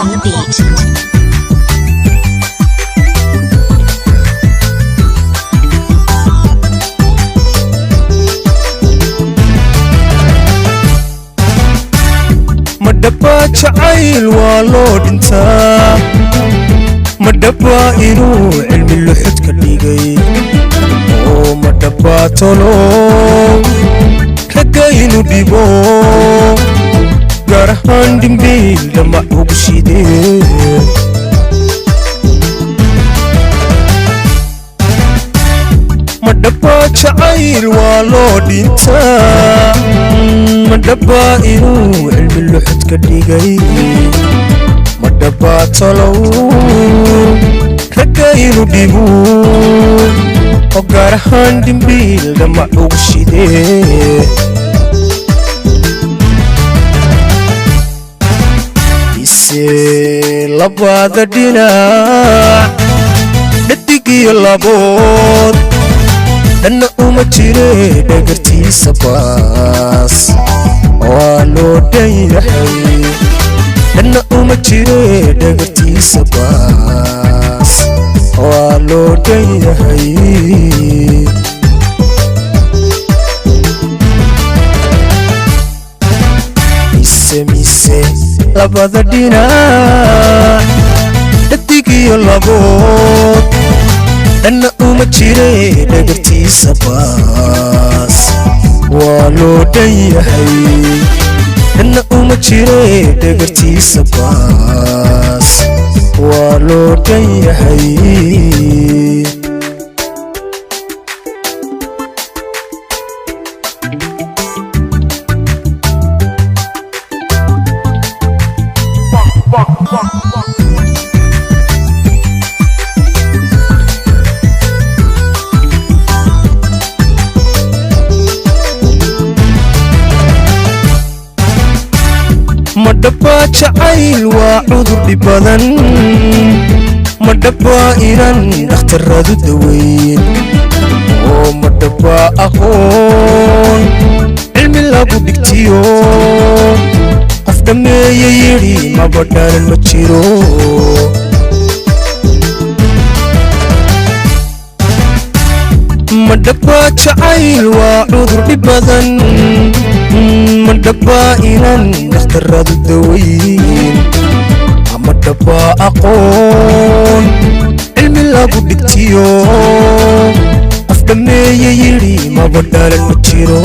on the beat. madaba jacayl waa loo dhintaa madaba inuu cilmi luxud ka dhigay oo madaba tolo ragga inuu dhibo gaar ahaan dhimbiil dhamac ugu shidee madaba jacayl waa loo dhintaa madaba inuu cilmi luxud ka dhigay madaba talow ragga inuu dhibo oo gaar ahaan dhimbiil dhamac ugu shidee ise labada dhinac dhadig iyo labood dhanna uma jire dhagartiisa baas waa loo dhan yahay dhanna uma jire dhagartiisa baas waa loo dhan yahay mise labada dhinac dhadig iyo labood dhanna uma jire dhagartiisa baas waa loo dhan yahay dhanna uma jire dhagartiisa baas waa loo dhan yahay madaba jacayl waa cudur dhib badan madaba inaan dhakhtaradu daweyn oo madaba aqoon cilmi lagu dhigtiyo qof dhammeeye yidhi maba dhalan ma jiro madaba jacayl waa cudur dhib badan madaba inaan dhakhtaradu daweyn madaba aqoon cilmi lagu dhigtiyo qof dhammeeye yidhi maba dhalan ma jiro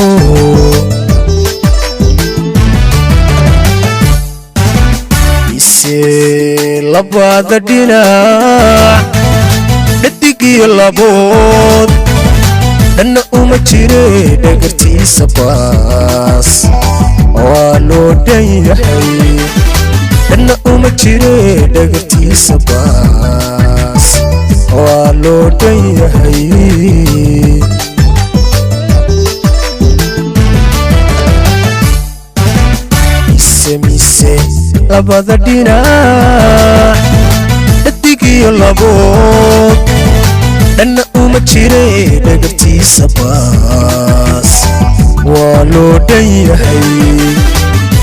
ise labada dhinac dhadig iyo labood dhanna uma jire dhagartiisa baas waa loo dhan yahay dhanna uma jire dhagartiisa baas waa loo dhan yahay mise labada dhinac dhadig iyo labood dhanna uma jire dhagartiisa baas waa loo dhan yahay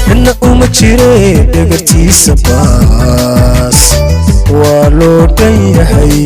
dhanna uma jire dhagartiisa baas waa loo dhan yahay